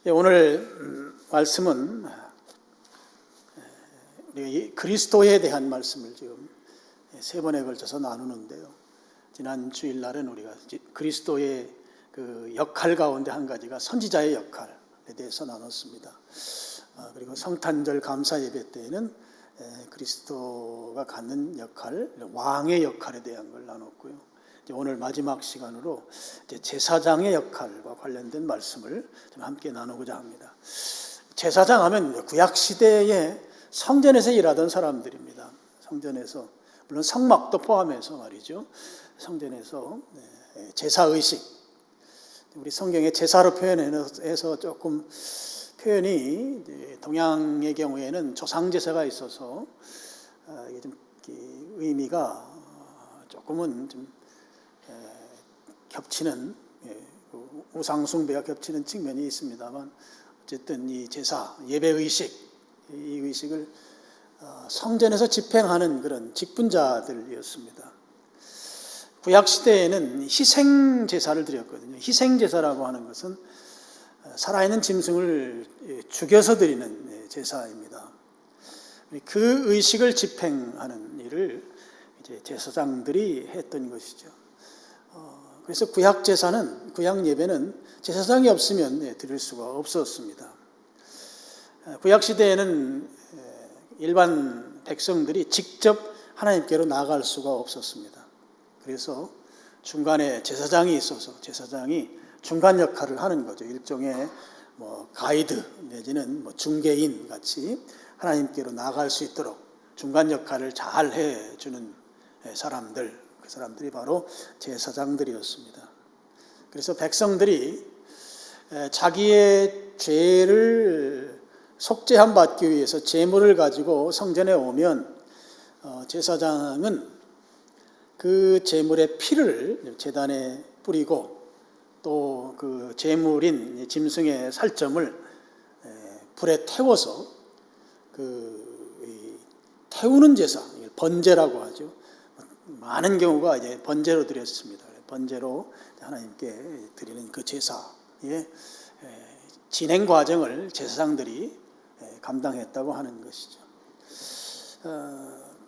오늘 말씀은 그리스도에 대한 말씀을 지금 세 번에 걸쳐서 나누는데요. 지난 주일날은 우리가 그리스도의 그 역할 가운데 한 가지가 선지자의 역할에 대해서 나눴습니다. 그리고 성탄절 감사 예배 때에는 그리스도가 갖는 역할, 왕의 역할에 대한 걸 나눴고요. 오늘 마지막 시간으로 제사장의 역할과 관련된 말씀을 좀 함께 나누고자 합니다. 제사장 하면 구약 시대에 성전에서 일하던 사람들입니다. 성전에서, 물론 성막도 포함해서 말이죠. 성전에서 제사의식, 우리 성경에 제사로 표현해서 조금 표현이 동양의 경우에는 조상제사가 있어서 이게 좀 의미가 조금은 좀 겹치는, 우상숭배가 겹치는 측면이 있습니다만, 어쨌든 이 제사, 예배의식, 이 의식을 성전에서 집행하는 그런 직분자들이었습니다. 구약시대에는 희생제사를 드렸거든요. 희생제사라고 하는 것은 살아있는 짐승을 죽여서 드리는 제사입니다. 그 의식을 집행하는 일을 이제 제사장들이 했던 것이죠. 그래서 구약 제사는, 구약 예배는 제사장이 없으면 드릴 수가 없었습니다. 구약 시대에는 일반 백성들이 직접 하나님께로 나아갈 수가 없었습니다. 그래서 중간에 제사장이 있어서 제사장이 중간 역할을 하는 거죠. 일종의 가이드 내지는 중개인 같이 하나님께로 나아갈 수 있도록 중간 역할을 잘 해주는 사람들, 그 사람들이 바로 제사장들이었습니다. 그래서 백성들이 자기의 죄를 속죄함 받기 위해서 제물을 가지고 성전에 오면 제사장은 그 제물의 피를 제단에 뿌리고 또 그 제물인 짐승의 살점을 불에 태워서 태우는 제사, 번제라고 하죠. 많은 경우가 이제 번제로 드렸습니다. 번제로 하나님께 드리는 그 제사의 진행 과정을 제사장들이 감당했다고 하는 것이죠.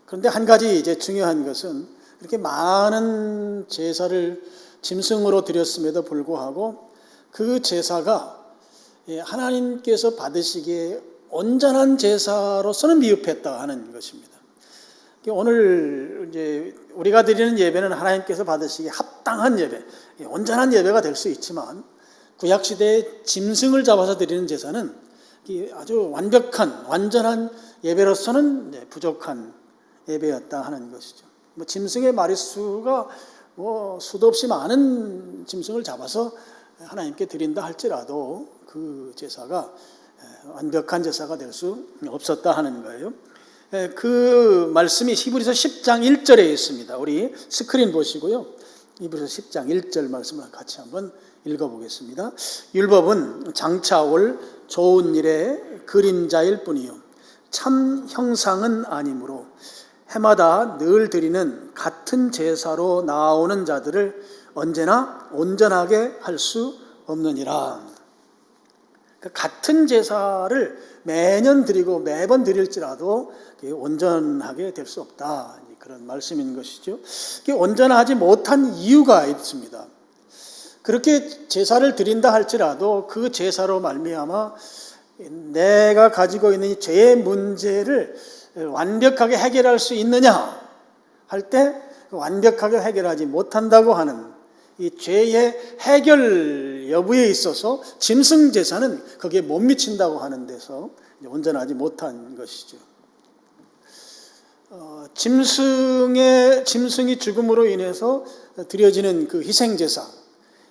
그런데 한 가지 이제 중요한 것은 이렇게 많은 제사를 짐승으로 드렸음에도 불구하고 그 제사가 하나님께서 받으시기에 온전한 제사로서는 미흡했다 하는 것입니다. 오늘 이제 우리가 드리는 예배는 하나님께서 받으시기에 합당한 예배, 온전한 예배가 될 수 있지만 구약 시대에 짐승을 잡아서 드리는 제사는 아주 완벽한, 완전한 예배로서는 부족한 예배였다 하는 것이죠. 짐승의 마리수가 수도 없이 많은 짐승을 잡아서 하나님께 드린다 할지라도 그 제사가 완벽한 제사가 될 수 없었다 하는 거예요. 그 말씀이 히브리서 10장 1절에 있습니다. 우리 스크린 보시고요. 히브리서 10장 1절 말씀을 같이 한번 읽어보겠습니다. 율법은 장차 올 좋은 일의 그림자일 뿐이요 참 형상은 아니므로 해마다 늘 드리는 같은 제사로 나오는 자들을 언제나 온전하게 할 수 없느니라. 같은 제사를 매년 드리고 매번 드릴지라도 온전하게 될 수 없다. 그런 말씀인 것이죠. 온전하지 못한 이유가 있습니다. 그렇게 제사를 드린다 할지라도 그 제사로 말미암아 내가 가지고 있는 죄의 문제를 완벽하게 해결할 수 있느냐 할 때 완벽하게 해결하지 못한다고 하는 이 죄의 해결 여부에 있어서 짐승 제사는 거기에 못 미친다고 하는 데서 온전하지 못한 것이죠. 짐승이 죽음으로 인해서 드려지는 그 희생 제사,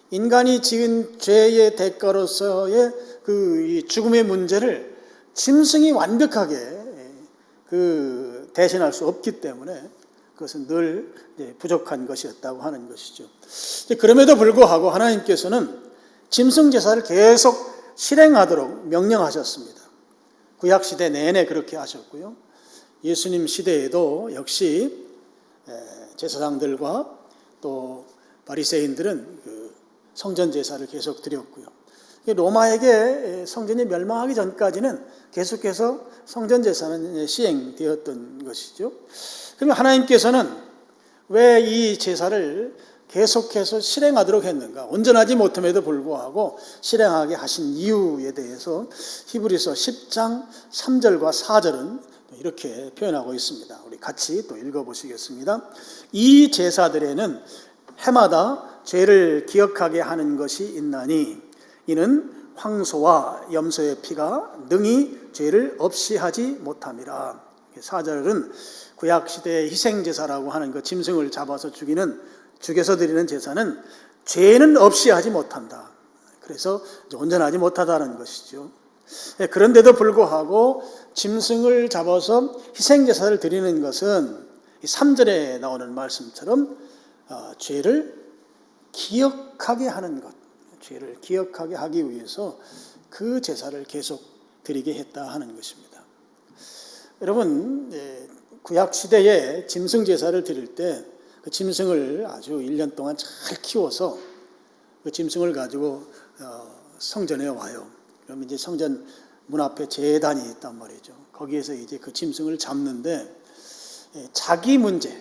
인간이 지은 죄의 대가로서의 그 죽음의 문제를 짐승이 완벽하게 대신할 수 없기 때문에 그것은 늘 부족한 것이었다고 하는 것이죠. 그럼에도 불구하고 하나님께서는 짐승 제사를 계속 실행하도록 명령하셨습니다. 구약 시대 내내 그렇게 하셨고요. 예수님 시대에도 역시 제사장들과 또 바리새인들은 성전 제사를 계속 드렸고요. 로마에게 성전이 멸망하기 전까지는 계속해서 성전 제사는 시행되었던 것이죠. 그럼 하나님께서는 왜 이 제사를 계속해서 실행하도록 했는가? 온전하지 못함에도 불구하고 실행하게 하신 이유에 대해서 히브리서 10장 3절과 4절은 이렇게 표현하고 있습니다. 우리 같이 또 읽어보시겠습니다. 이 제사들에는 해마다 죄를 기억하게 하는 것이 있나니 이는 황소와 염소의 피가 능히 죄를 없이 하지 못함이라. 4절은 구약시대의 희생제사라고 하는 그 짐승을 잡아서 죽여서 드리는 제사는 죄는 없이 하지 못한다. 그래서 온전하지 못하다는 것이죠. 그런데도 불구하고 짐승을 잡아서 희생제사를 드리는 것은 3절에 나오는 말씀처럼 죄를 기억하게 하는 것, 죄를 기억하게 하기 위해서 그 제사를 계속 드리게 했다 하는 것입니다. 여러분, 구약 시대에 짐승 제사를 드릴 때 그 짐승을 아주 1년 동안 잘 키워서 그 짐승을 가지고 성전에 와요. 그럼 이제 성전 문 앞에 제단이 있단 말이죠. 거기에서 이제 그 짐승을 잡는데 자기 문제,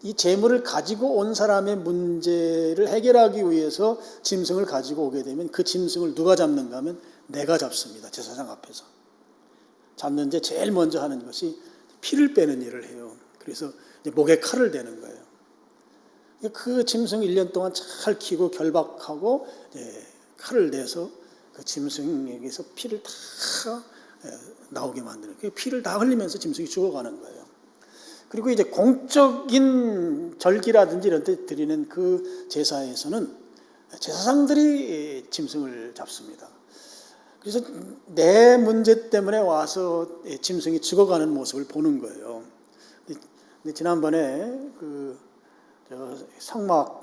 이 재물을 가지고 온 사람의 문제를 해결하기 위해서 짐승을 가지고 오게 되면 그 짐승을 누가 잡는가 하면 내가 잡습니다. 제사장 앞에서. 잡는데 제일 먼저 하는 것이 피를 빼는 일을 해요. 그래서 목에 칼을 대는 거예요. 그 짐승 1년 동안 잘 키고 결박하고 칼을 내서 그 짐승에게서 피를 다 나오게 만드는 거예요. 피를 다 흘리면서 짐승이 죽어가는 거예요. 그리고 이제 공적인 절기라든지 이런 데 드리는 그 제사에서는 제사장들이 짐승을 잡습니다. 그래서 내 문제 때문에 와서 짐승이 죽어가는 모습을 보는 거예요. 근데 지난번에 성막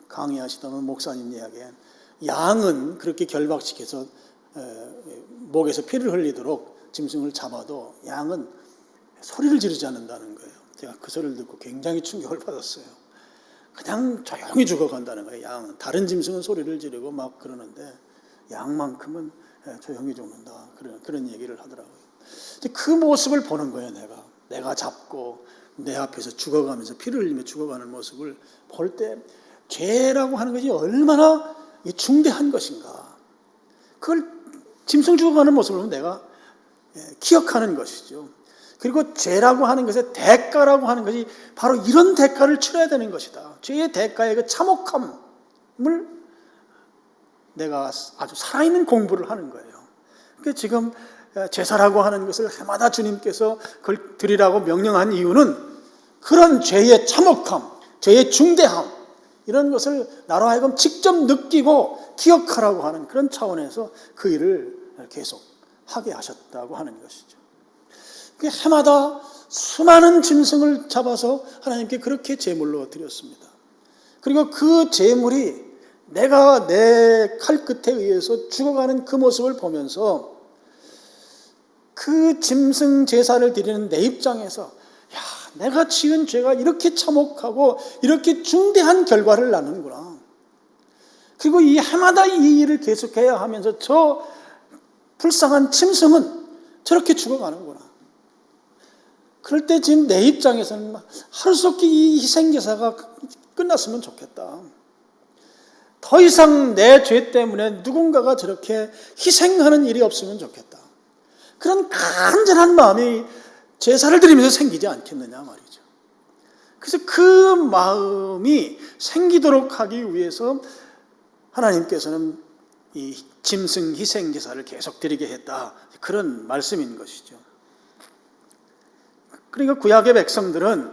강의하시던 목사님 이야기에 양은 그렇게 결박시켜서 목에서 피를 흘리도록 짐승을 잡아도 양은 소리를 지르지 않는다는 거예요. 제가 그 소리를 듣고 굉장히 충격을 받았어요. 그냥 조용히 죽어간다는 거예요. 양은. 다른 짐승은 소리를 지르고 막 그러는데 양만큼은 조용히 죽는다. 그런 얘기를 하더라고요. 그 모습을 보는 거예요. 내가 잡고 내 앞에서 죽어가면서 피를 흘리며 죽어가는 모습을 볼 때 죄라고 하는 것이 얼마나 중대한 것인가. 그걸 짐승 죽어가는 모습을 보면 내가 기억하는 것이죠. 그리고 죄라고 하는 것의 대가라고 하는 것이 바로 이런 대가를 치러야 되는 것이다. 죄의 대가의 그 참혹함을 내가 아주 살아있는 공부를 하는 거예요. 그러니까 지금 제사라고 하는 것을 해마다 주님께서 그걸 드리라고 명령한 이유는 그런 죄의 참혹함, 죄의 중대함 이런 것을 나로 하여금 직접 느끼고 기억하라고 하는 그런 차원에서 그 일을 계속 하게 하셨다고 하는 것이죠. 해마다 수많은 짐승을 잡아서 하나님께 그렇게 제물로 드렸습니다. 그리고 그 제물이 내가 내 칼끝에 의해서 죽어가는 그 모습을 보면서 그 짐승 제사를 드리는 내 입장에서 내가 지은 죄가 이렇게 참혹하고 이렇게 중대한 결과를 낳는구나. 그리고 이 해마다 이 일을 계속해야 하면서 저 불쌍한 짐승은 저렇게 죽어가는구나. 그럴 때 지금 내 입장에서는 하루속히 이 희생제사가 끝났으면 좋겠다. 더 이상 내 죄 때문에 누군가가 저렇게 희생하는 일이 없으면 좋겠다. 그런 간절한 마음이 제사를 드리면서 생기지 않겠느냐 말이죠. 그래서 그 마음이 생기도록 하기 위해서 하나님께서는 이 짐승 희생제사를 계속 드리게 했다. 그런 말씀인 것이죠. 그러니까 구약의 백성들은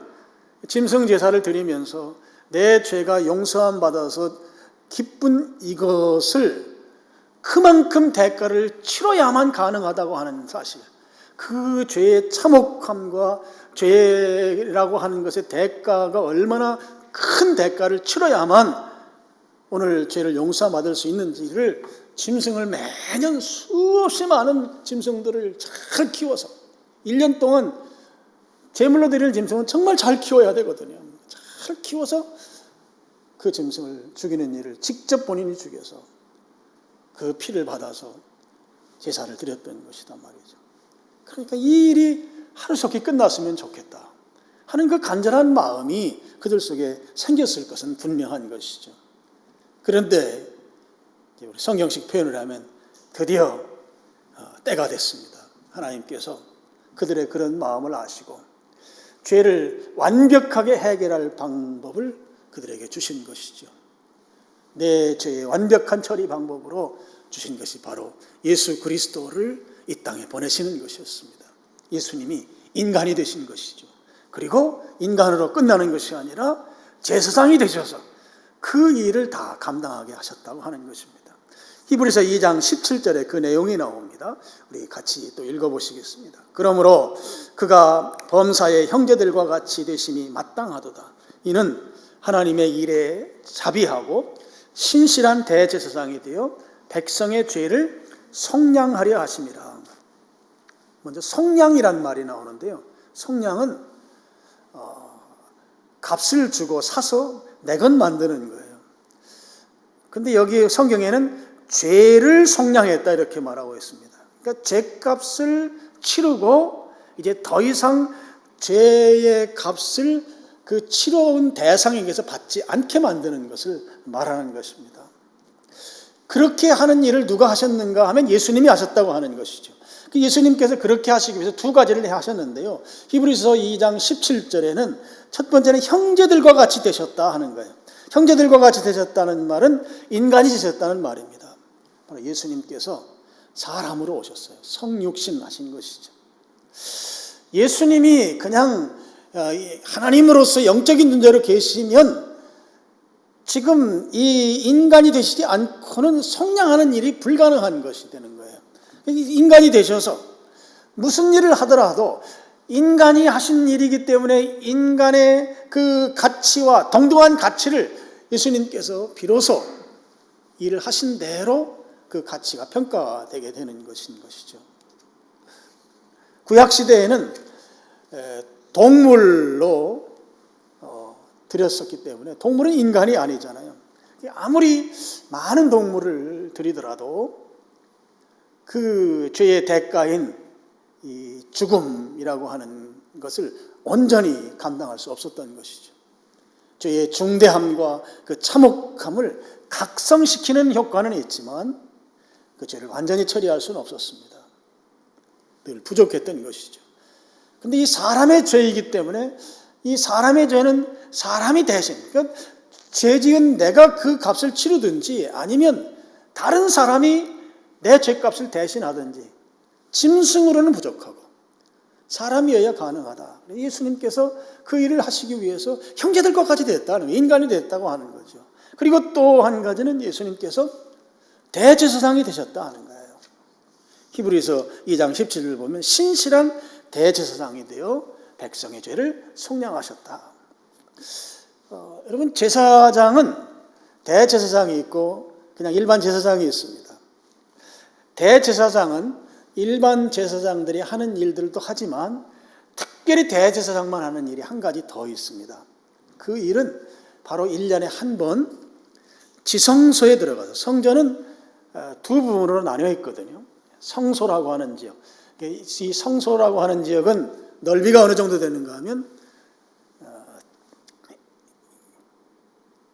짐승 제사를 드리면서 내 죄가 용서함 받아서 기쁜 이것을 그만큼 대가를 치러야만 가능하다고 하는 사실, 그 죄의 참혹함과 죄라고 하는 것의 대가가 얼마나 큰 대가를 치러야만 오늘 죄를 용서받을 수 있는지를 짐승을 매년 수없이 많은 짐승들을 잘 키워서 1년 동안 제물로 드릴 짐승은 정말 잘 키워야 되거든요. 잘 키워서 그 짐승을 죽이는 일을 직접 본인이 죽여서 그 피를 받아서 제사를 드렸던 것이단 말이죠. 그러니까 이 일이 하루속히 끝났으면 좋겠다 하는 그 간절한 마음이 그들 속에 생겼을 것은 분명한 것이죠. 그런데 우리 성경식 표현을 하면 드디어 때가 됐습니다. 하나님께서 그들의 그런 마음을 아시고 죄를 완벽하게 해결할 방법을 그들에게 주신 것이죠. 내 죄의 완벽한 처리 방법으로 주신 것이 바로 예수 그리스도를 이 땅에 보내시는 것이었습니다. 예수님이 인간이 되신 것이죠. 그리고 인간으로 끝나는 것이 아니라 제사장이 되셔서 그 일을 다 감당하게 하셨다고 하는 것입니다. 히브리서 2장 17절에 그 내용이 나옵니다. 우리 같이 또 읽어보시겠습니다. 그러므로 그가 범사의 형제들과 같이 되심이 마땅하도다. 이는 하나님의 일에 자비하고 신실한 대제사장이 되어 백성의 죄를 속량하려 하심이라. 먼저 속량이란 말이 나오는데요. 속량은 값을 주고 사서 내건 만드는 거예요. 근데 여기 성경에는 죄를 속량했다 이렇게 말하고 있습니다. 그러니까 죄값을 치르고 이제 더 이상 죄의 값을 그 치러온 대상에게서 받지 않게 만드는 것을 말하는 것입니다. 그렇게 하는 일을 누가 하셨는가 하면 예수님이 하셨다고 하는 것이죠. 예수님께서 그렇게 하시기 위해서 두 가지를 하셨는데요. 히브리서 2장 17절에는 첫 번째는 형제들과 같이 되셨다 하는 거예요. 형제들과 같이 되셨다는 말은 인간이 되셨다는 말입니다. 바로 예수님께서 사람으로 오셨어요. 성육신 하신 것이죠. 예수님이 그냥 하나님으로서 영적인 존재로 계시면 지금 이 인간이 되시지 않고는 속량하는 일이 불가능한 것이 되는 거예요. 인간이 되셔서 무슨 일을 하더라도 인간이 하신 일이기 때문에 인간의 그 가치와 동등한 가치를 예수님께서 비로소 일을 하신 대로 그 가치가 평가되게 되는 것이죠. 구약시대에는 동물로 드렸었기 때문에 동물은 인간이 아니잖아요. 아무리 많은 동물을 드리더라도 그 죄의 대가인 이 죽음이라고 하는 것을 온전히 감당할 수 없었던 것이죠. 죄의 중대함과 그 참혹함을 각성시키는 효과는 있지만 그 죄를 완전히 처리할 수는 없었습니다. 늘 부족했던 것이죠. 그런데 이 사람의 죄이기 때문에 이 사람의 죄는 사람이 대신, 그러니까 죄 지은 내가 그 값을 치르든지 아니면 다른 사람이 내 죄값을 대신하든지 짐승으로는 부족하고 사람이어야 가능하다. 예수님께서 그 일을 하시기 위해서 형제들과 같이 됐다는, 인간이 됐다고 하는 거죠. 그리고 또 한 가지는 예수님께서 대제사장이 되셨다 하는 거예요. 히브리서 2장 17절을 보면 신실한 대제사장이 되어 백성의 죄를 속량하셨다. 여러분, 제사장은 대제사장이 있고 그냥 일반 제사장이 있습니다. 대제사장은 일반 제사장들이 하는 일들도 하지만 특별히 대제사장만 하는 일이 한 가지 더 있습니다. 그 일은 바로 1년에 한 번 지성소에 들어가서, 성전은 두 부분으로 나뉘어 있거든요. 성소라고 하는 지역. 이 성소라고 하는 지역은 넓이가 어느 정도 되는가 하면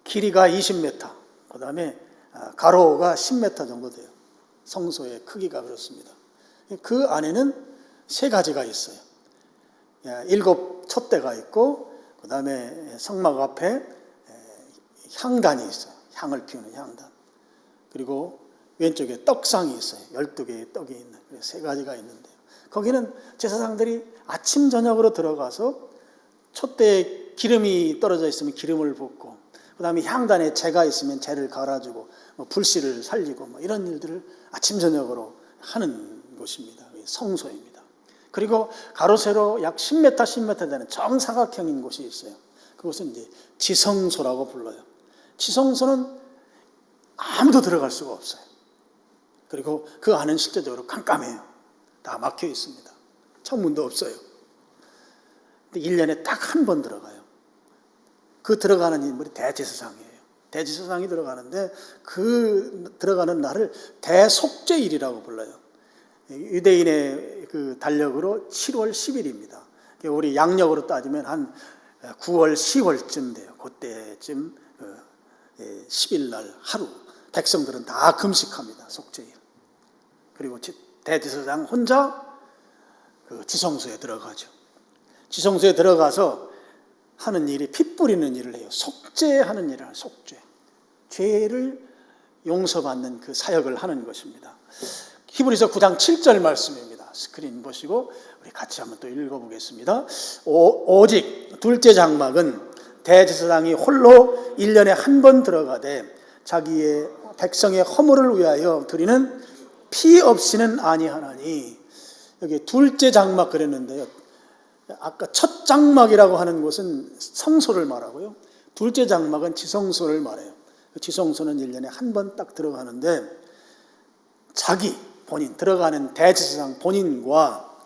길이가 20m, 그 다음에 가로가 10m 정도 돼요. 성소의 크기가 그렇습니다. 그 안에는 세 가지가 있어요. 7 촛대가 있고, 그 다음에 성막 앞에 향단이 있어요. 향을 피우는 향단. 그리고 왼쪽에 떡상이 있어요. 12개의 떡이 있는 세 가지가 있는데요. 거기는 제사장들이 아침 저녁으로 들어가서 촛대에 기름이 떨어져 있으면 기름을 붓고, 그 다음에 향단에 재가 있으면 재를 갈아주고, 불씨를 살리고 이런 일들을 아침 저녁으로 하는 곳입니다. 성소입니다. 그리고 가로 세로 약 10m, 10m 되는 정사각형인 곳이 있어요. 그것은 이제 지성소라고 불러요. 지성소는 아무도 들어갈 수가 없어요. 그리고 그 안은 실제적으로 깜깜해요. 다 막혀 있습니다. 창문도 없어요. 근데 1년에 딱 한 번 들어가요. 그 들어가는 인물이 대제사장이에요. 대제사장이 들어가는데 그 들어가는 날을 대속죄일이라고 불러요. 유대인의 그 달력으로 7월 10일입니다. 우리 양력으로 따지면 한 9월, 10월쯤 돼요. 그때쯤 10일 날 하루 백성들은 다 금식합니다. 속죄일. 그리고 대제사장 혼자 그 지성소에 들어가죠. 지성소에 들어가서 하는 일이 피 뿌리는 일을 해요. 속죄하는 일을 해요. 속죄. 죄를 용서받는 그 사역을 하는 것입니다. 히브리서 9장 7절 말씀입니다. 스크린 보시고 우리 같이 한번 또 읽어보겠습니다. 오직 둘째 장막은 대제사장이 홀로 1년에 한 번 들어가되 자기의 백성의 허물을 위하여 드리는 피 없이는 아니하나니. 여기 둘째 장막 그랬는데요. 아까 첫 장막이라고 하는 곳은 성소를 말하고요. 둘째 장막은 지성소를 말해요. 지성소는 1년에 한 번 딱 들어가는데 자기 본인 들어가는 대제사장 본인과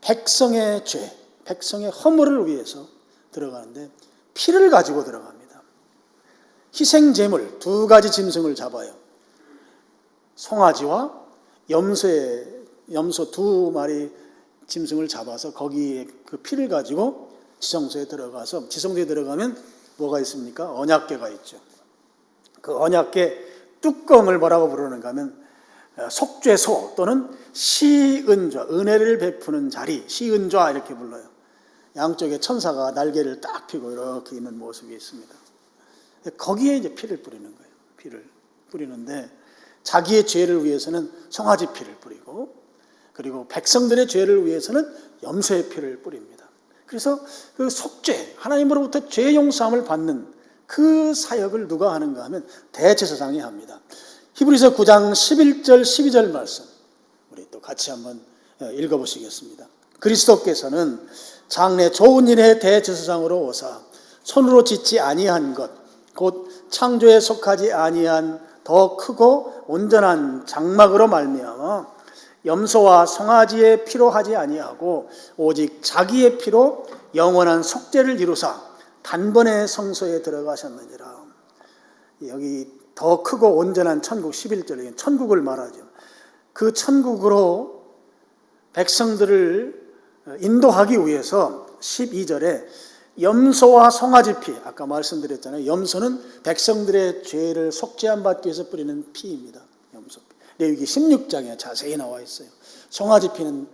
백성의 죄, 백성의 허물을 위해서 들어가는데 피를 가지고 들어갑니다. 희생제물 두 가지 짐승을 잡아요. 송아지와 염소 두 마리 짐승을 잡아서 거기에 그 피를 가지고 지성소에 들어가서, 지성소에 들어가면 뭐가 있습니까? 언약궤가 있죠. 그 언약궤 뚜껑을 뭐라고 부르는가 하면 속죄소 또는 시은좌, 은혜를 베푸는 자리, 시은좌 이렇게 불러요. 양쪽에 천사가 날개를 딱 펴고 이렇게 있는 모습이 있습니다. 거기에 이제 피를 뿌리는 거예요. 피를 뿌리는데 자기의 죄를 위해서는 송아지 피를 뿌리고, 그리고 백성들의 죄를 위해서는 염소의 피를 뿌립니다. 그래서 그 속죄, 하나님으로부터 죄 용서함을 받는 그 사역을 누가 하는가 하면 대제사장이 합니다. 히브리서 9장 11절 12절 말씀 우리 또 같이 한번 읽어보시겠습니다. 그리스도께서는 장래 좋은 일의 대제사장으로 오사 손으로 짓지 아니한 것 곧 창조에 속하지 아니한 더 크고 온전한 장막으로 말미암아 염소와 송아지의 피로 하지 아니하고 오직 자기의 피로 영원한 속죄를 이루사 단번에 성소에 들어가셨느니라. 여기 더 크고 온전한 천국 11절에 천국을 말하죠. 그 천국으로 백성들을 인도하기 위해서 12절에 염소와 송아지 피, 아까 말씀드렸잖아요. 염소는 백성들의 죄를 속죄함 받기 위해서 뿌리는 피입니다. 염소 피. 레위기 16장에 자세히 나와 있어요. 송아지 피는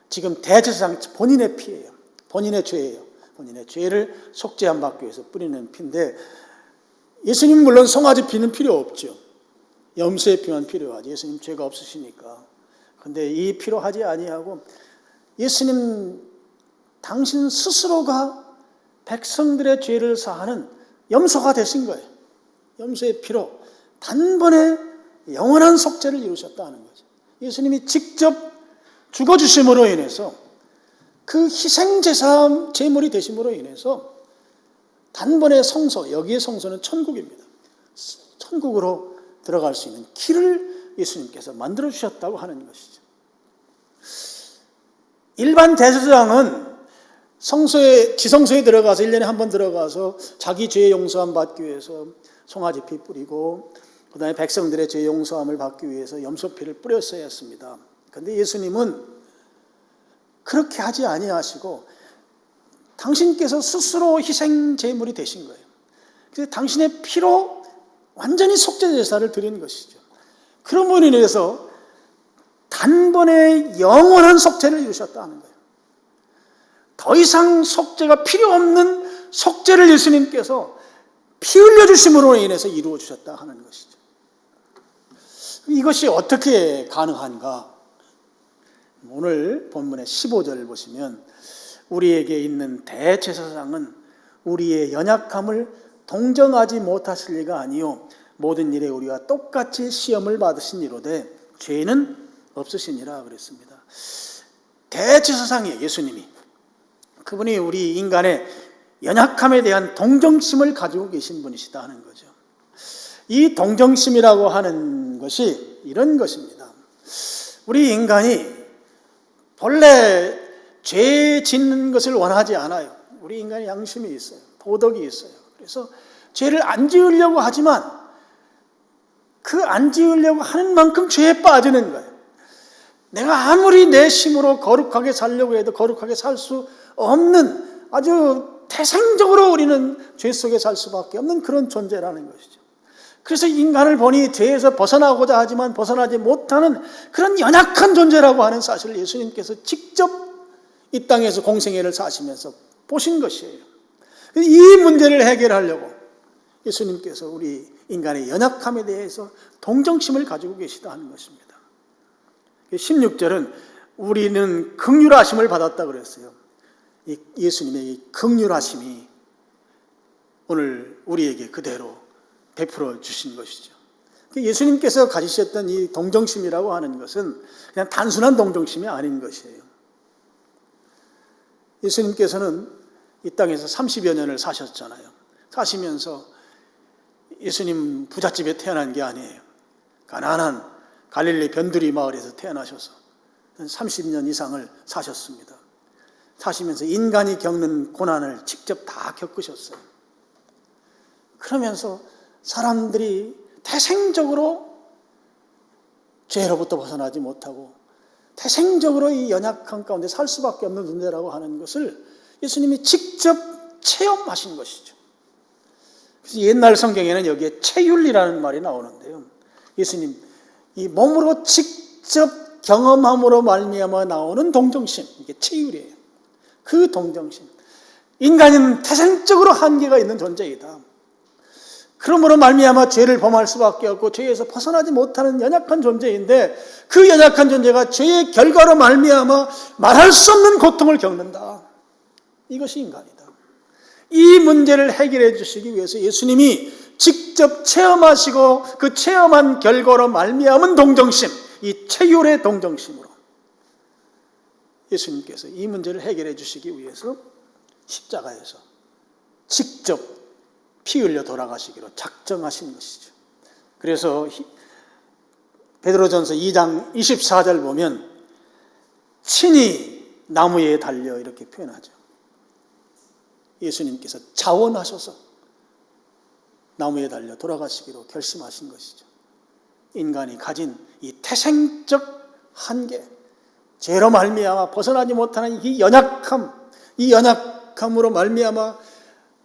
지금 대제사장 본인의 피예요. 본인의 죄예요. 본인의 죄를 속죄함 받기 위해서 뿌리는 피인데 예수님 물론 송아지 피는 필요 없죠. 염소의 피만 필요하죠. 예수님 죄가 없으시니까. 그런데 이 피로 하지 아니하고 예수님 당신 스스로가 백성들의 죄를 사하는 염소가 되신 거예요. 염소의 피로 단번에 영원한 속죄를 이루셨다는 거죠. 예수님이 직접 죽어주심으로 인해서 그 희생제사 제물이 되심으로 인해서 단번에 성소, 여기의 성소는 천국입니다. 천국으로 들어갈 수 있는 길을 예수님께서 만들어주셨다고 하는 것이죠. 일반 대제사장은 지성소에 들어가서 1년에 한 번 들어가서 자기 죄 용서함 받기 위해서 송아지 피 뿌리고 그 다음에 백성들의 죄 용서함을 받기 위해서 염소 피를 뿌렸어야 했습니다. 그런데 예수님은 그렇게 하지 아니하시고 당신께서 스스로 희생 제물이 되신 거예요. 그래서 당신의 피로 완전히 속죄 제사를 드린 것이죠. 그럼으로 인해서 단번에 영원한 속죄를 이루셨다는 거예요. 더 이상 속죄가 필요 없는 속죄를 예수님께서 피 흘려주심으로 인해서 이루어 주셨다 하는 것이죠. 이것이 어떻게 가능한가? 오늘 본문의 15절을 보시면 우리에게 있는 대제사장은 우리의 연약함을 동정하지 못하실 리가 아니요 모든 일에 우리와 똑같이 시험을 받으시니로되 죄는 없으시니라 그랬습니다. 대제사장이에요. 예수님이. 그분이 우리 인간의 연약함에 대한 동정심을 가지고 계신 분이시다 하는 거죠. 이 동정심이라고 하는 것이 이런 것입니다. 우리 인간이 본래 죄 짓는 것을 원하지 않아요. 우리 인간이 양심이 있어요. 도덕이 있어요. 그래서 죄를 안 지으려고 하지만 그 안 지으려고 하는 만큼 죄에 빠지는 거예요. 내가 아무리 내 힘으로 거룩하게 살려고 해도 거룩하게 살 수 없는, 아주 태생적으로 우리는 죄 속에 살 수밖에 없는 그런 존재라는 것이죠. 그래서 인간을 보니 죄에서 벗어나고자 하지만 벗어나지 못하는 그런 연약한 존재라고 하는 사실을 예수님께서 직접 이 땅에서 공생애를 사시면서 보신 것이에요. 이 문제를 해결하려고 예수님께서 우리 인간의 연약함에 대해서 동정심을 가지고 계시다 하는 것입니다. 16절은 우리는 긍휼하심을 받았다 그랬어요. 예수님의 이 긍휼하심이 오늘 우리에게 그대로 베풀어 주신 것이죠. 예수님께서 가지셨던 이 동정심이라고 하는 것은 그냥 단순한 동정심이 아닌 것이에요. 예수님께서는 이 땅에서 30여 년을 사셨잖아요. 사시면서 예수님 부잣집에 태어난 게 아니에요. 가난한 갈릴리 변두리 마을에서 태어나셔서 30년 이상을 사셨습니다. 사시면서 인간이 겪는 고난을 직접 다 겪으셨어요. 그러면서 사람들이 태생적으로 죄로부터 벗어나지 못하고 태생적으로 이 연약한 가운데 살 수밖에 없는 존재라고 하는 것을 예수님이 직접 체험하신 것이죠. 그래서 옛날 성경에는 여기에 체휼이라는 말이 나오는데요. 예수님 이 몸으로 직접 경험함으로 말미암아 나오는 동정심, 이게 체휼이에요. 그 동정심. 인간은 태생적으로 한계가 있는 존재이다. 그러므로 말미암아 죄를 범할 수밖에 없고 죄에서 벗어나지 못하는 연약한 존재인데 그 연약한 존재가 죄의 결과로 말미암아 말할 수 없는 고통을 겪는다. 이것이 인간이다. 이 문제를 해결해 주시기 위해서 예수님이 직접 체험하시고 그 체험한 결과로 말미암은 동정심, 이 체휼의 동정심으로 예수님께서 이 문제를 해결해 주시기 위해서 십자가에서 직접 피 흘려 돌아가시기로 작정하신 것이죠. 그래서 베드로전서 2장 24절 보면 친히 나무에 달려 이렇게 표현하죠. 예수님께서 자원하셔서 나무에 달려 돌아가시기로 결심하신 것이죠. 인간이 가진 이 태생적 한계, 죄로 말미암아 벗어나지 못하는 이 연약함, 이 연약함으로 말미암아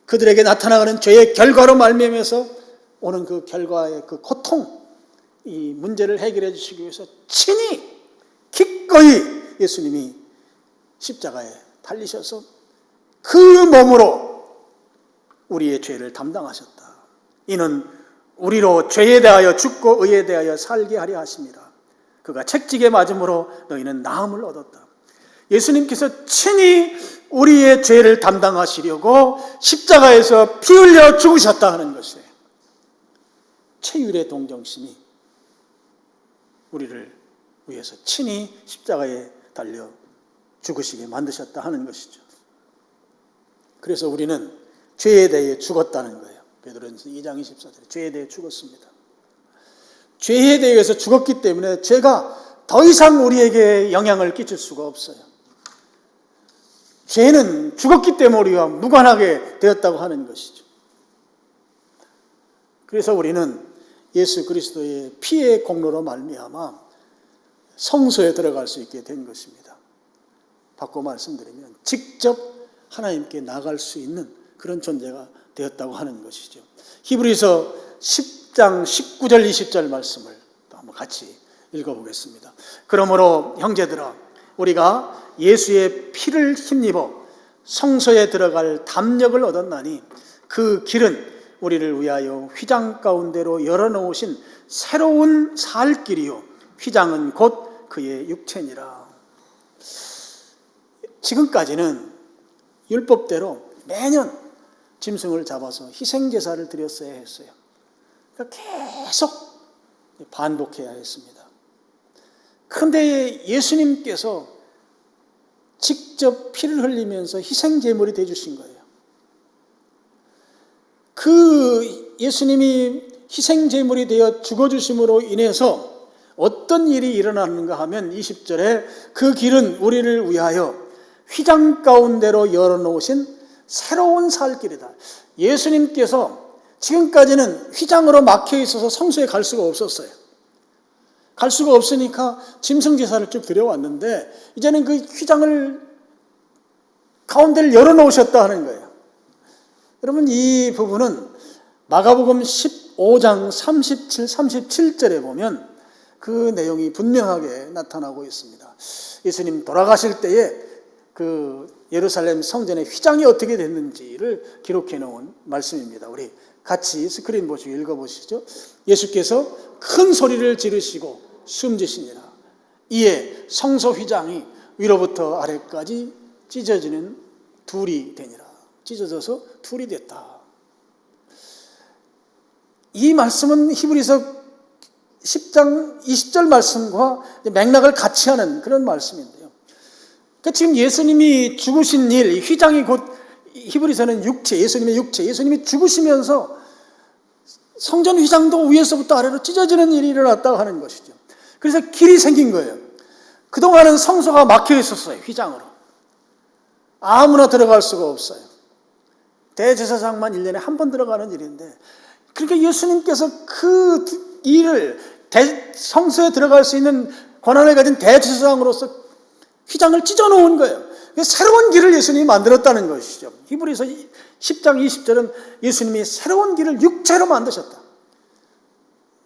그들에게 나타나는 죄의 결과로 말미암아서 오는 그 결과의 그 고통, 이 문제를 해결해 주시기 위해서 친히 기꺼이 예수님이 십자가에 달리셔서 그 몸으로 우리의 죄를 담당하셨다. 이는 우리로 죄에 대하여 죽고 의에 대하여 살게 하려 하십니다. 그가 책찍에 맞음으로 너희는 나음을 얻었다. 예수님께서 친히 우리의 죄를 담당하시려고 십자가에서 피 흘려 죽으셨다 하는 것이에요. 체휼의 동정심이 우리를 위해서 친히 십자가에 달려 죽으시게 만드셨다 하는 것이죠. 그래서 우리는 죄에 대해 죽었다는 거예요. 베드로전서 2장 24절에 죄에 대해 죽었습니다. 죄에 대해서 죽었기 때문에 죄가 더 이상 우리에게 영향을 끼칠 수가 없어요. 죄는 죽었기 때문에 우리가 무관하게 되었다고 하는 것이죠. 그래서 우리는 예수 그리스도의 피의 공로로 말미암아 성소에 들어갈 수 있게 된 것입니다. 바꿔 말씀드리면 직접 하나님께 나갈 수 있는 그런 존재가 되었다고 하는 것이죠. 히브리서 10장 19절 20절 말씀을 또 한번 같이 읽어보겠습니다. 그러므로 형제들아 우리가 예수의 피를 힘입어 성소에 들어갈 담력을 얻었나니 그 길은 우리를 위하여 휘장 가운데로 열어놓으신 새로운 살 길이요 휘장은 곧 그의 육체니라. 지금까지는 율법대로 매년 짐승을 잡아서 희생제사를 드렸어야 했어요. 그러니까 계속 반복해야 했습니다. 그런데 예수님께서 직접 피를 흘리면서 희생제물이 되어주신 거예요. 그 예수님이 희생제물이 되어 죽어주심으로 인해서 어떤 일이 일어나는가 하면 20절에 그 길은 우리를 위하여 휘장 가운데로 열어놓으신 새로운 살 길이다. 예수님께서 지금까지는 휘장으로 막혀 있어서 성소에 갈 수가 없었어요. 갈 수가 없으니까 짐승 제사를 쭉 드려왔는데 이제는 그 휘장을 가운데를 열어놓으셨다 하는 거예요. 여러분, 이 부분은 마가복음 15장 37, 37절에 보면 그 내용이 분명하게 나타나고 있습니다. 예수님 돌아가실 때에 그 예루살렘 성전의 휘장이 어떻게 됐는지를 기록해 놓은 말씀입니다. 우리 같이 스크린 보시고 읽어보시죠. 예수께서 큰 소리를 지르시고 숨지시니라. 이에 성소 휘장이 위로부터 아래까지 찢어지는 둘이 되니라. 찢어져서 둘이 됐다. 이 말씀은 히브리서 10장 20절 말씀과 맥락을 같이 하는 그런 말씀인데요. 그러니까 지금 예수님이 죽으신 일, 휘장이 곧 히브리서는 육체, 예수님의 육체, 예수님이 죽으시면서 성전 휘장도 위에서부터 아래로 찢어지는 일이 일어났다고 하는 것이죠. 그래서 길이 생긴 거예요. 그동안은 성소가 막혀 있었어요. 휘장으로. 아무나 들어갈 수가 없어요. 대제사장만 1년에 한 번 들어가는 일인데, 그러니까 예수님께서 그 일을 성소에 들어갈 수 있는 권한을 가진 대제사장으로서 휘장을 찢어놓은 거예요. 새로운 길을 예수님이 만들었다는 것이죠. 히브리서 10장 20절은 예수님이 새로운 길을 육체로 만드셨다.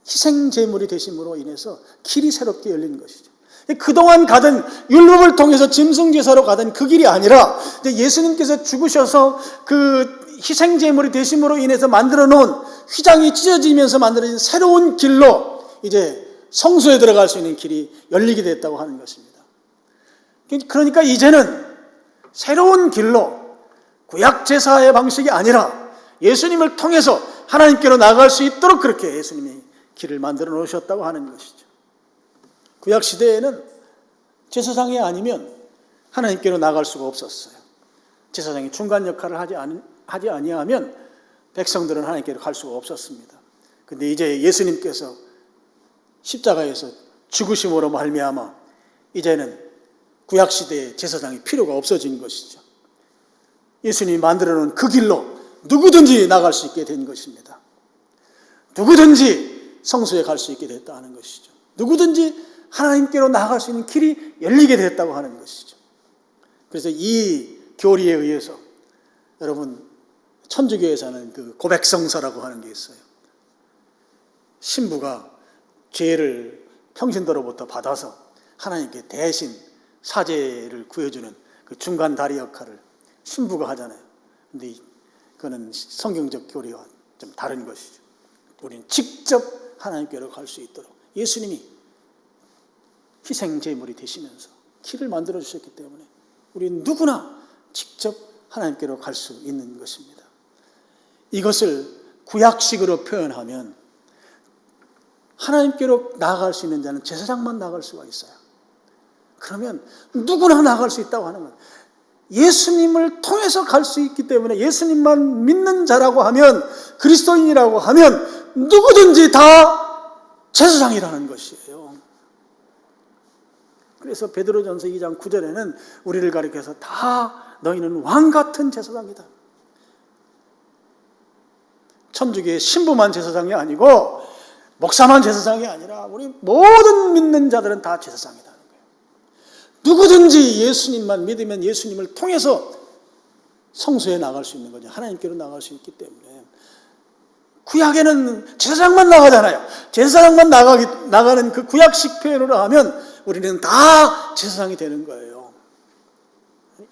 희생제물이 되심으로 인해서 길이 새롭게 열린 것이죠. 그동안 가던 율법을 통해서 짐승제사로 가던 그 길이 아니라 예수님께서 죽으셔서 그 희생제물이 되심으로 인해서 만들어 놓은 휘장이 찢어지면서 만들어진 새로운 길로 이제 성소에 들어갈 수 있는 길이 열리게 됐다고 하는 것입니다. 그러니까 이제는 새로운 길로 구약제사의 방식이 아니라 예수님을 통해서 하나님께로 나아갈 수 있도록 그렇게 예수님이 길을 만들어 놓으셨다고 하는 것이죠. 구약시대에는 제사장이 아니면 하나님께로 나아갈 수가 없었어요. 제사장이 중간 역할을 하지 아니하면 백성들은 하나님께로 갈 수가 없었습니다. 그런데 이제 예수님께서 십자가에서 죽으심으로 말미암아 이제는 구약시대의 제사장이 필요가 없어진 것이죠. 예수님이 만들어 놓은 그 길로 누구든지 나갈 수 있게 된 것입니다. 누구든지 성소에 갈 수 있게 됐다는 것이죠. 누구든지 하나님께로 나아갈 수 있는 길이 열리게 됐다고 하는 것이죠. 그래서 이 교리에 의해서 여러분, 천주교에서는 그 고백성서라고 하는 게 있어요. 신부가 죄를 평신도로부터 받아서 하나님께 대신 사죄를 구해주는 그 중간 다리 역할을 신부가 하잖아요. 근데 그거는 성경적 교리와 좀 다른 것이죠. 우리는 직접 하나님께로 갈 수 있도록 예수님이 희생제물이 되시면서 길을 만들어 주셨기 때문에 우리는 누구나 직접 하나님께로 갈 수 있는 것입니다. 이것을 구약식으로 표현하면 하나님께로 나아갈 수 있는 자는 제사장만 나아갈 수가 있어요. 그러면 누구나 나아갈 수 있다고 하는 거예요. 예수님을 통해서 갈 수 있기 때문에 예수님만 믿는 자라고 하면, 그리스도인이라고 하면 누구든지 다 제사장이라는 것이에요. 그래서 베드로전서 2장 9절에는 우리를 가리켜서 다 너희는 왕같은 제사장이다. 천주교의 신부만 제사장이 아니고 목사만 제사장이 아니라 우리 모든 믿는 자들은 다 제사장이다. 누구든지 예수님만 믿으면 예수님을 통해서 성소에 나갈 수 있는 거죠. 하나님께로 나갈 수 있기 때문에. 구약에는 제사장만 나가잖아요. 제사장만 나가는 그 구약식 표현으로 하면 우리는 다 제사장이 되는 거예요.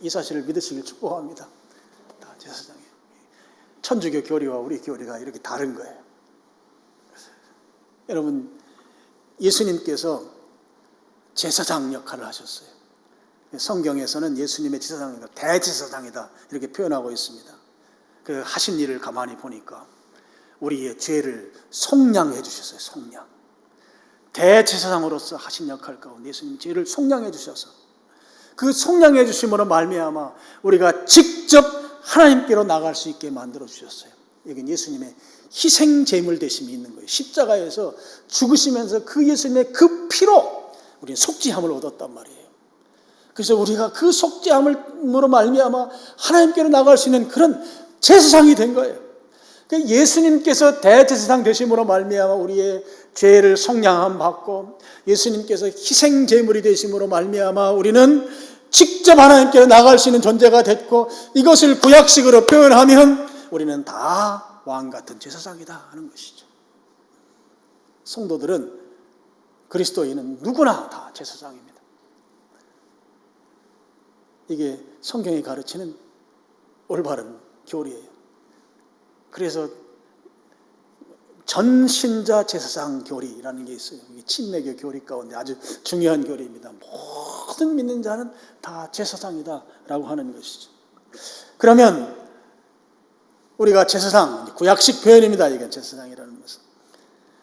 이 사실을 믿으시길 축복합니다. 다 제사장이에요. 천주교 교리와 우리 교리가 이렇게 다른 거예요. 여러분, 예수님께서 제사장 역할을 하셨어요. 성경에서는 예수님의 제사장이다, 대제사장이다 이렇게 표현하고 있습니다. 그 하신 일을 가만히 보니까 우리의 죄를 속량해 주셨어요. 속량. 대제사장으로서 하신 역할 가운데 예수님 죄를 속량해 주셔서 그 속량해 주심으로 말미암아 우리가 직접 하나님께로 나갈 수 있게 만들어 주셨어요. 여긴 예수님의 희생 제물 되심이 있는 거예요. 십자가에서 죽으시면서 그 예수님의 그 피로 우리는 속죄함을 얻었단 말이에요. 그래서 우리가 그 속죄함으로 말미암아 하나님께로 나갈 수 있는 그런 제사장이 된 거예요. 예수님께서 대제사장 되심으로 말미암아 우리의 죄를 속량함 받고 예수님께서 희생 제물이 되심으로 말미암아 우리는 직접 하나님께 나갈 수 있는 존재가 됐고, 이것을 구약식으로 표현하면 우리는 다 왕 같은 제사장이다 하는 것이죠. 성도들은, 그리스도인은 누구나 다 제사장입니다. 이게 성경이 가르치는 올바른 교리예요. 그래서 전신자 제사장 교리라는 게 있어요. 이게 침례교 교리 가운데 아주 중요한 교리입니다. 모든 믿는 자는 다 제사장이다라고 하는 것이죠. 그러면 우리가 제사장, 구약식 표현입니다. 이게 제사장이라는 것은.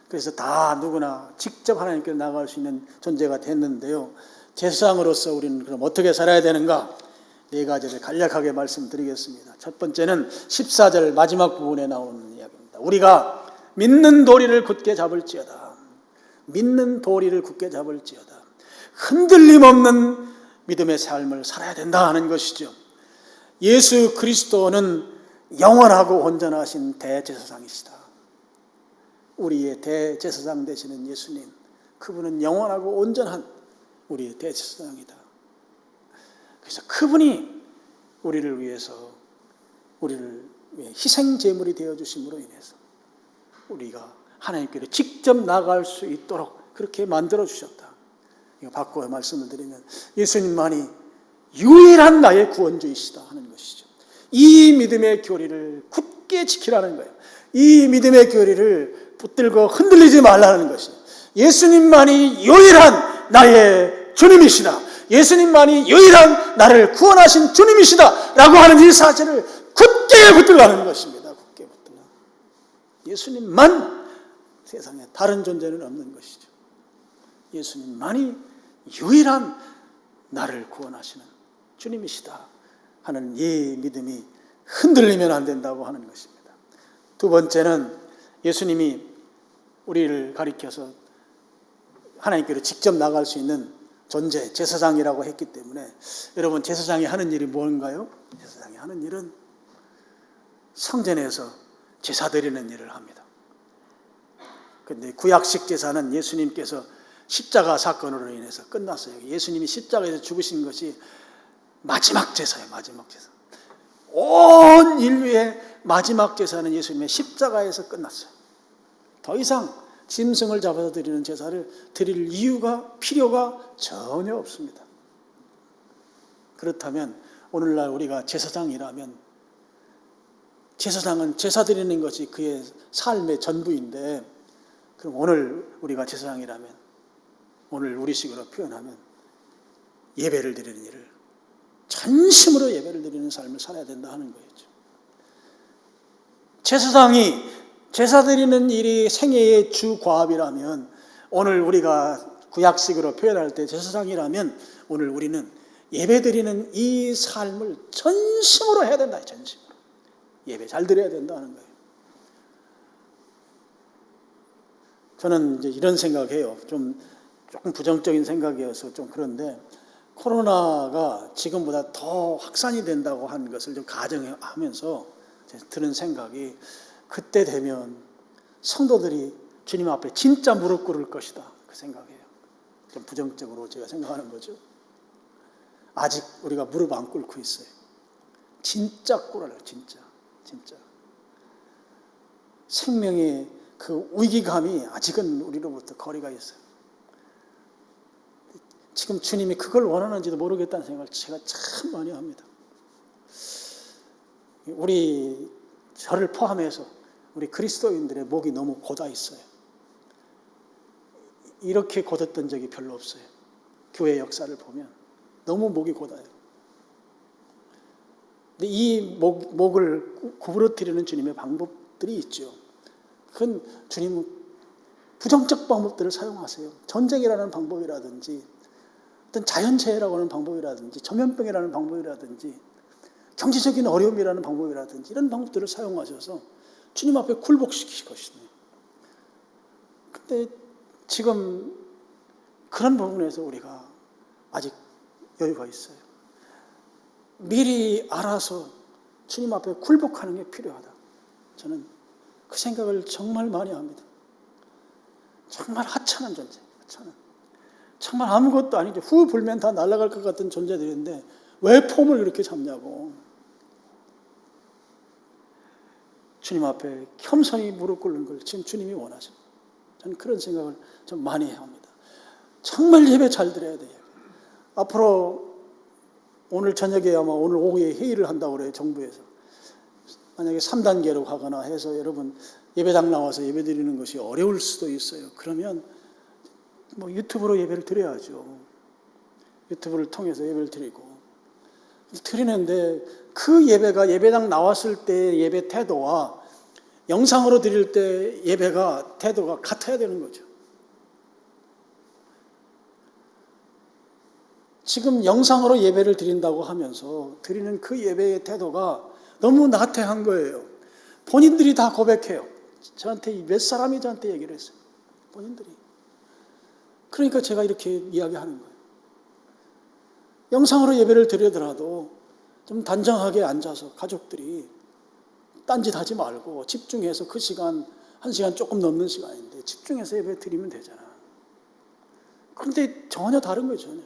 그래서 다 누구나 직접 하나님께 나갈 수 있는 존재가 됐는데요. 제사장으로서 우리는 그럼 어떻게 살아야 되는가? 4가지를 간략하게 말씀드리겠습니다. 첫 번째는 14절 마지막 부분에 나오는 이야기입니다. 우리가 믿는 도리를 굳게 잡을지어다. 믿는 도리를 굳게 잡을지어다. 흔들림 없는 믿음의 삶을 살아야 된다 하는 것이죠. 예수 그리스도는 영원하고 온전하신 대제사장이시다. 우리의 대제사장 되시는 예수님, 그분은 영원하고 온전한 우리의 대제사장이다. 그래서 그분이 우리를 위해서, 우리를 위해 희생 제물이 되어 주심으로 인해서 우리가 하나님께로 직접 나갈 수 있도록 그렇게 만들어 주셨다. 이거 바꿔 말씀을 드리면 예수님만이 유일한 나의 구원주이시다 하는 것이죠. 이 믿음의 교리를 굳게 지키라는 거예요. 이 믿음의 교리를 붙들고 흔들리지 말라는 것이에요. 예수님만이 유일한 나의 주님이시다. 예수님만이 유일한 나를 구원하신 주님이시다 라고 하는 이 사실을 굳게 붙들라는 것입니다. 굳게 붙들라. 예수님만 세상에 다른 존재는 없는 것이죠. 예수님만이 유일한 나를 구원하시는 주님이시다 하는 이 믿음이 흔들리면 안 된다고 하는 것입니다. 두 번째는 예수님이 우리를 가리켜서 하나님께로 직접 나갈 수 있는 존재, 제사장이라고 했기 때문에, 여러분 제사장이 하는 일이 뭔가요? 제사장이 하는 일은 성전에서 제사 드리는 일을 합니다. 그런데 구약식 제사는 예수님께서 십자가 사건으로 인해서 끝났어요. 예수님이 십자가에서 죽으신 것이 마지막 제사예요. 마지막 제사. 온 인류의 마지막 제사는 예수님의 십자가에서 끝났어요. 더 이상 짐승을 잡아서 드리는 제사를 드릴 이유가, 필요가 전혀 없습니다. 그렇다면 오늘날 우리가 제사장이라면, 제사장은 제사 드리는 것이 그의 삶의 전부인데, 그럼 오늘 우리가 제사장이라면, 오늘 우리식으로 표현하면 예배를 드리는 일을, 전심으로 예배를 드리는 삶을 살아야 된다 하는 거였죠. 제사장이 제사 드리는 일이 생애의 주 과업이라면, 오늘 우리가 구약식으로 표현할 때 제사장이라면 오늘 우리는 예배 드리는 이 삶을 전심으로 해야 된다. 전심으로. 예배 잘 드려야 된다는 거예요. 저는 이제 이런 생각해요. 조금 부정적인 생각이어서 좀 그런데, 코로나가 지금보다 더 확산이 된다고 하는 것을 좀 가정하면서 드는 생각이, 그때 되면 성도들이 주님 앞에 진짜 무릎 꿇을 것이다, 그 생각이에요. 좀 부정적으로 제가 생각하는 거죠. 아직 우리가 무릎 안 꿇고 있어요. 진짜 꿇어요. 진짜. 생명의 그 위기감이 아직은 우리로부터 거리가 있어요. 지금 주님이 그걸 원하는지도 모르겠다는 생각을 제가 참 많이 합니다. 저를 포함해서 우리 그리스도인들의 목이 너무 곧아 있어요. 이렇게 곧았던 적이 별로 없어요. 교회 역사를 보면 너무 목이 곧아요. 근데 이 목을 구부러뜨리는 주님의 방법들이 있죠. 그건 주님은 부정적 방법들을 사용하세요. 전쟁이라는 방법이라든지, 어떤 자연재해라고 하는 방법이라든지, 전염병이라는 방법이라든지, 경제적인 어려움이라는 방법이라든지, 이런 방법들을 사용하셔서 주님 앞에 굴복시키실 것입니다. 근데 지금 그런 부분에서 우리가 아직 여유가 있어요. 미리 알아서 주님 앞에 굴복하는 게 필요하다. 저는 그 생각을 정말 많이 합니다. 정말 하찮은 존재, 하찮은. 정말 아무것도 아니죠. 후 불면 다 날아갈 것 같은 존재들인데 왜 폼을 그렇게 잡냐고. 주님 앞에 겸손히 무릎 꿇는 걸 지금 주님이 원하십니다. 저는 그런 생각을 좀 많이 합니다. 정말 예배 잘 드려야 돼요. 앞으로 오늘 저녁에 아마 오늘 오후에 회의를 한다고 그래요. 정부에서. 만약에 3단계로 가거나 해서 여러분 예배당 나와서 예배 드리는 것이 어려울 수도 있어요. 그러면 뭐 유튜브로 예배를 드려야죠. 유튜브를 통해서 예배를 드리는데 그 예배가 예배당 나왔을 때 예배 태도와 영상으로 드릴 때 예배가 태도가 같아야 되는 거죠. 지금 영상으로 예배를 드린다고 하면서 드리는 그 예배의 태도가 너무 나태한 거예요. 본인들이 다 고백해요. 저한테 몇 사람이 저한테 얘기를 했어요. 본인들이. 그러니까 제가 이렇게 이야기하는 거예요. 영상으로 예배를 드리더라도 좀 단정하게 앉아서 가족들이 딴짓하지 말고 집중해서 그 시간, 1시간 조금 넘는 시간인데 집중해서 예배 드리면 되잖아. 그런데 전혀 다른 거예요. 전혀.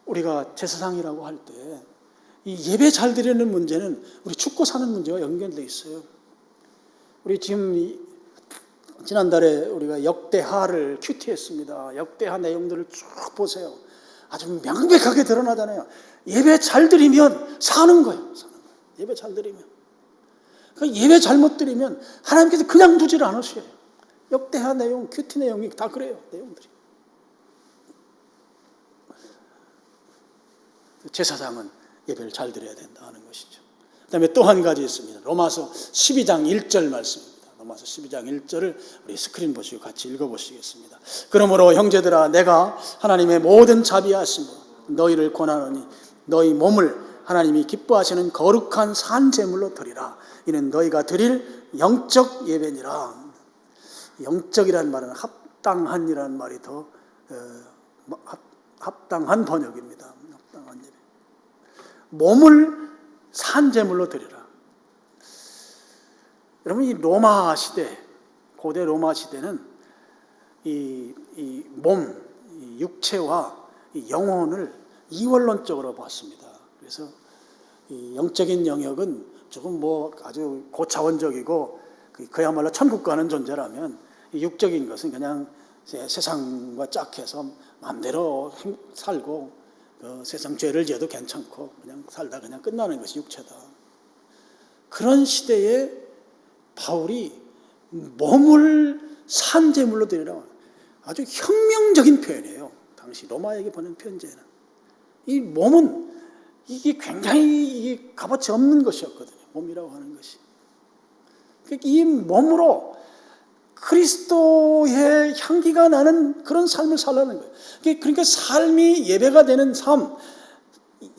우리가 제사상이라고 할 때 이 예배 잘 드리는 문제는 우리 죽고 사는 문제와 연결되어 있어요. 우리 지금 지난달에 우리가 역대하를 큐티했습니다. 역대하 내용들을 쭉 보세요. 아주 명백하게 드러나잖아요. 예배 잘 드리면 사는 거예요. 사는 거예요. 예배 잘 드리면. 그러니까 예배 잘못 드리면 하나님께서 그냥 두지를 않으셔요. 역대하 내용, 큐티 내용이 다 그래요. 내용들이. 제사장은 예배를 잘 드려야 된다는 것이죠. 그 다음에 또 한 가지 있습니다. 로마서 12장 1절 말씀입니다. 로마서 12장 1절을 우리 스크린 보시고 같이 읽어보시겠습니다. 그러므로 형제들아 내가 하나님의 모든 자비하심으로 너희를 권하노니 너희 몸을 하나님이 기뻐하시는 거룩한 산 제물로 드리라. 이는 너희가 드릴 영적 예배니라. 영적이라는 말은 합당한이라는 말이 더 합당한 번역입니다. 합당한 예배. 몸을 산 제물로 드리라. 여러분 이 로마 시대, 고대 로마 시대는 이 몸, 이 육체와 이 영혼을 이원론적으로 봤습니다. 그래서 이 영적인 영역은 조금 뭐 아주 고차원적이고 그야말로 천국 가는 존재라면 이 육적인 것은 그냥 세상과 짝해서 마음대로 살고 세상 죄를 지어도 괜찮고 그냥 살다 그냥 끝나는 것이 육체다. 그런 시대에 바울이 몸을 산 제물로 드리라. 아주 혁명적인 표현이에요. 당시 로마에게 보낸 편지에는. 이 몸은 이게 굉장히 값어치 없는 것이었거든요. 몸이라고 하는 것이. 이 몸으로 그리스도의 향기가 나는 그런 삶을 살라는 거예요. 그러니까 삶이 예배가 되는 삶,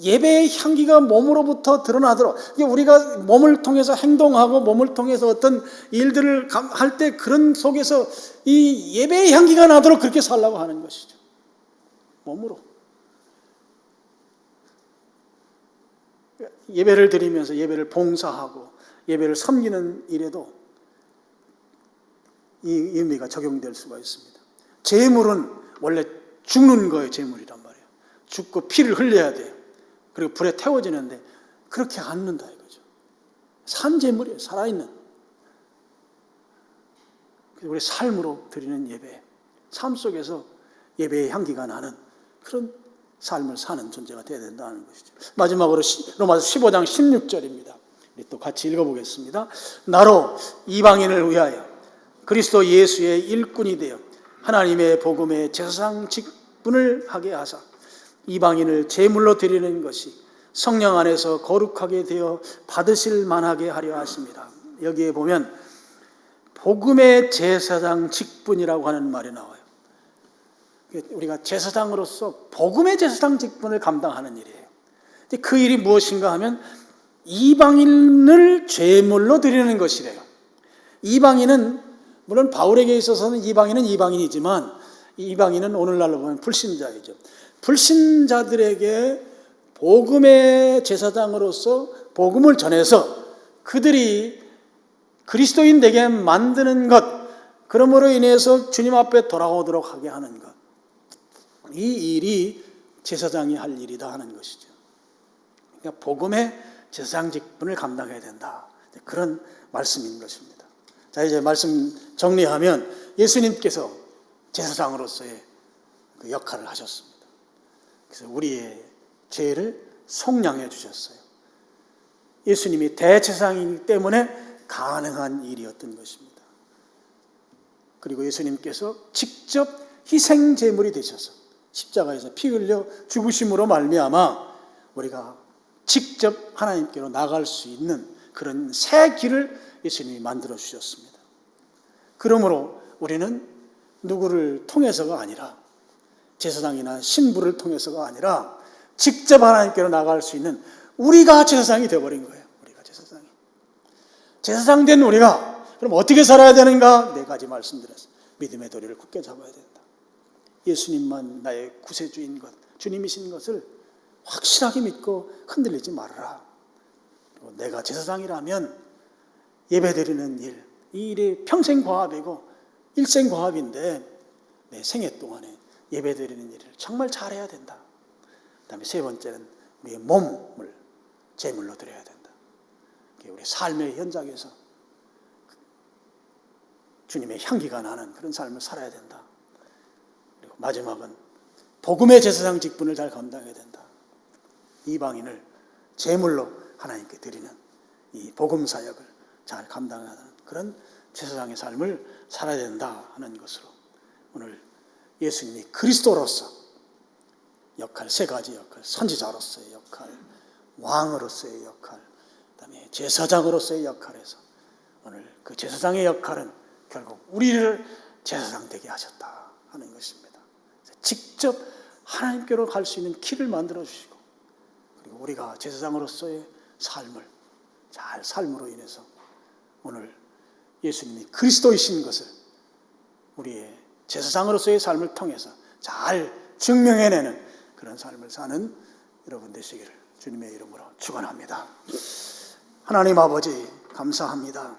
예배의 향기가 몸으로부터 드러나도록, 우리가 몸을 통해서 행동하고 몸을 통해서 어떤 일들을 할 때 그런 속에서 이 예배의 향기가 나도록 그렇게 살라고 하는 것이죠. 몸으로. 예배를 드리면서 예배를 봉사하고 예배를 섬기는 일에도 이 의미가 적용될 수가 있습니다. 제물은 원래 죽는 거예요. 제물이란 말이에요. 죽고 피를 흘려야 돼요. 그리고 불에 태워지는데 그렇게 않는다 이거죠. 산 제물이에요. 살아있는. 우리 삶으로 드리는 예배, 삶 속에서 예배의 향기가 나는 그런 삶을 사는 존재가 되어야 된다는 것이죠. 마지막으로 로마서 15장 16절입니다. 우리 또 같이 읽어보겠습니다. 나로 이방인을 위하여 그리스도 예수의 일꾼이 되어 하나님의 복음의 제사장 직분을 하게 하사 이방인을 제물로 드리는 것이 성령 안에서 거룩하게 되어 받으실 만하게 하려 하십니다. 여기에 보면 복음의 제사장 직분이라고 하는 말이 나와요. 우리가 제사장으로서 복음의 제사장 직분을 감당하는 일이에요. 그 일이 무엇인가 하면 이방인을 제물로 드리는 것이래요. 이방인은 물론 바울에게 있어서는 이방인은 이방인이지만 이방인은 오늘날로 보면 불신자이죠. 불신자들에게 복음의 제사장으로서 복음을 전해서 그들이 그리스도인 되게 만드는 것, 그러므로 인해서 주님 앞에 돌아오도록 하게 하는 것, 이 일이 제사장이 할 일이다 하는 것이죠. 그러니까 복음의 제사장 직분을 감당해야 된다, 그런 말씀인 것입니다. 자, 이제 말씀 정리하면 예수님께서 제사장으로서의 그 역할을 하셨습니다. 그래서 우리의 죄를 속량해 주셨어요. 예수님이 대제사장이기 때문에 가능한 일이었던 것입니다. 그리고 예수님께서 직접 희생 제물이 되셔서 십자가에서 피 흘려 죽으심으로 말미암아 우리가 직접 하나님께로 나갈 수 있는 그런 새 길을 예수님이 만들어 주셨습니다. 그러므로 우리는 누구를 통해서가 아니라, 제사장이나 신부를 통해서가 아니라 직접 하나님께로 나갈 수 있는 우리가 제사장이 되어버린 거예요. 우리가 제사장이. 제사장 된 우리가 그럼 어떻게 살아야 되는가? 4가지 말씀드렸어요. 믿음의 도리를 굳게 잡아야 된다. 예수님만 나의 구세주인 것, 주님이신 것을 확실하게 믿고 흔들리지 말아라. 그리고 내가 제사장이라면 예배드리는 일, 이 일이 평생 과업이고 일생 과업인데 내 생애 동안에 예배드리는 일을 정말 잘해야 된다. 그 다음에 3번째는 우리의 몸을 제물로 드려야 된다. 우리 삶의 현장에서 주님의 향기가 나는 그런 삶을 살아야 된다. 그리고 마지막은 복음의 제사장 직분을 잘 감당해야 된다. 이방인을 제물로 하나님께 드리는 이 복음 사역을 잘 감당하는 그런 제사장의 삶을 살아야 된다 하는 것으로 오늘 예수님이 그리스도로서 역할, 3가지 역할, 선지자로서의 역할, 왕으로서의 역할, 그다음에 제사장으로서의 역할에서 오늘 그 제사장의 역할은 결국 우리를 제사장 되게 하셨다 하는 것입니다. 직접 하나님께로 갈 수 있는 길을 만들어 주시고, 그리고 우리가 제사장으로서의 삶을 잘 삶으로 인해서 오늘 예수님이 그리스도이신 것을 우리의 제사장으로서의 삶을 통해서 잘 증명해내는 그런 삶을 사는 여러분 되시기를 주님의 이름으로 축원합니다. 하나님 아버지 감사합니다.